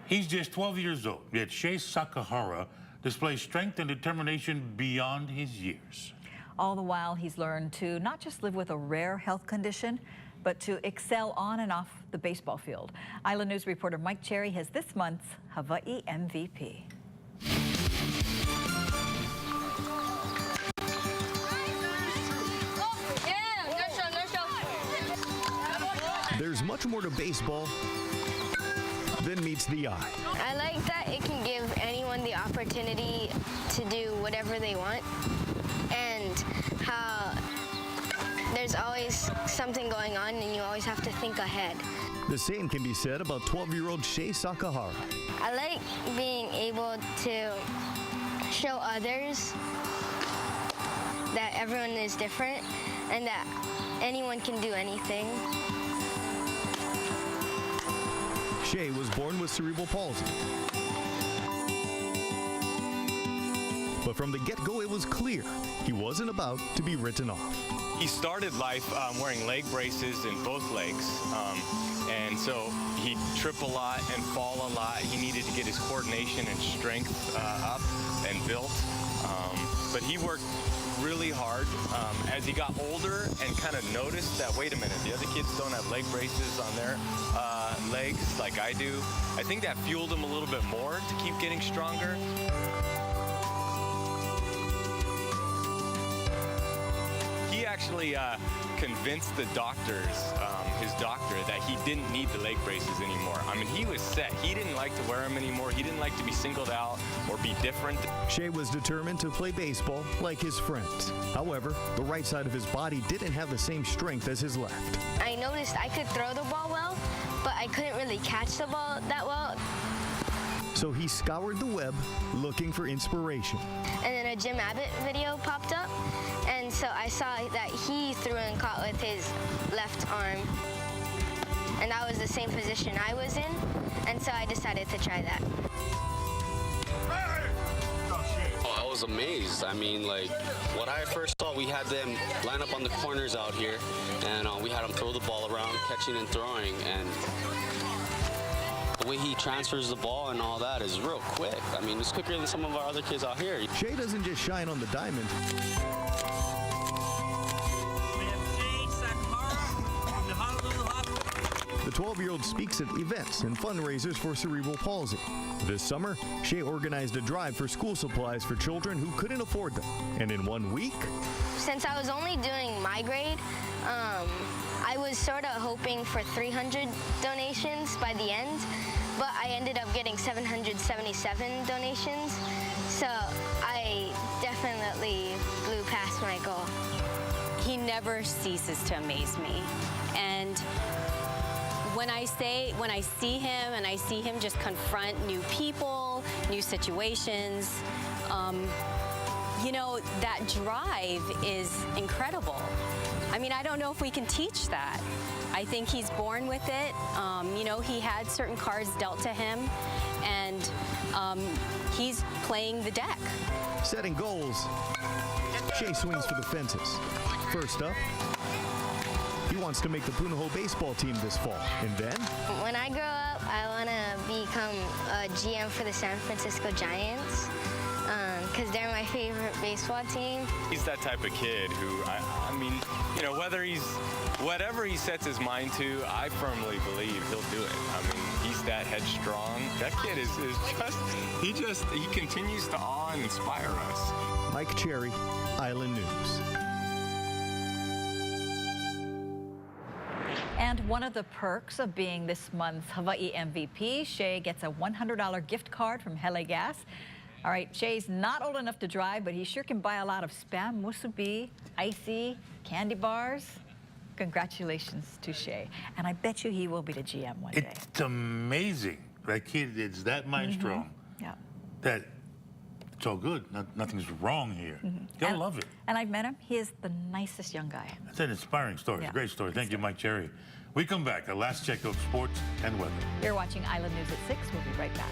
He's just 12 years old, yet Shea Sakahara displays strength and determination beyond his years. All the while, he's learned to not just live with a rare health condition, but to excel on and off the baseball field. Island News reporter Mike Cherry has this month's Hawaii MVP. There's much more to baseball than meets the eye. I like that it can give anyone the opportunity to do whatever they want, and how there's always something going on and you always have to think ahead. The same can be said about 12-year-old Shea Sakahara. I like being able to show others that everyone is different and that anyone can do anything. Shea was born with cerebral palsy. But from the get-go, it was clear he wasn't about to be written off. He started life wearing leg braces in both legs, and so he'd trip a lot and fall a lot. He needed to get his coordination and strength up and built, but he worked really hard as he got older and kind of noticed that, wait a minute, the other kids don't have leg braces on their legs like I do. I think that fueled him a little bit more to keep getting stronger. He actually convinced the doctors, his doctor, that he didn't need the leg braces anymore. I mean, he was set. He didn't like to wear them anymore. He didn't like to be singled out or be different. Shea was determined to play baseball like his friends. However, the right side of his body didn't have the same strength as his left. I noticed I could throw the ball well, but I couldn't really catch the ball that well. So he scoured the web looking for inspiration. And then a Jim Abbott video popped up, and so I saw that he threw and caught with his left arm. And that was the same position I was in, and so I decided to try that. Oh, I was amazed. I mean, like, what I first saw, we had them line up on the corners out here, and we had them throw the ball around, catching and throwing, and the way he transfers the ball and all that is real quick. I mean, it's quicker than some of our other kids out here. Shea doesn't just shine on the diamond. The 12-year-old speaks at events and fundraisers for cerebral palsy. This summer, Shea organized a drive for school supplies for children who couldn't afford them. And in 1 week... Since I was only doing my grade, I was sort of hoping for 300 donations by the end, but I ended up getting 777 donations, so I definitely blew past my goal. He never ceases to amaze me, and when I see him and I see him just confront new people, new situations, you know, that drive is incredible. I mean, I don't know if we can teach that. I think he's born with it. You know, he had certain cards dealt to him, and he's playing the deck. Setting goals, Shea swings for the fences. First up, he wants to make the Punahou baseball team this fall. And then? When I grow up, I want to become a GM for the San Francisco Giants, because they're my favorite baseball team. He's that type of kid who, I mean, you know, whatever he sets his mind to, I firmly believe he'll do it. I mean, he's that headstrong. That kid is he continues to awe and inspire us. Mike Cherry, Island News. And one of the perks of being this month's Hawaii MVP, Shea gets a $100 gift card from Hele Gas. All right, Shea's not old enough to drive, but he sure can buy a lot of Spam musubi, icy, candy bars. Congratulations to Shea. And I bet you he will be the GM one day. It's amazing. That kid is that mind strong. Yeah. That it's all good. Nothing's wrong here. You gotta love it. And I've met him. He is the nicest young guy. That's an inspiring story. Yeah. It's a great story. Thank you, Mike Cherry. We come back, a last check of sports and weather. You're watching Island News at 6. We'll be right back.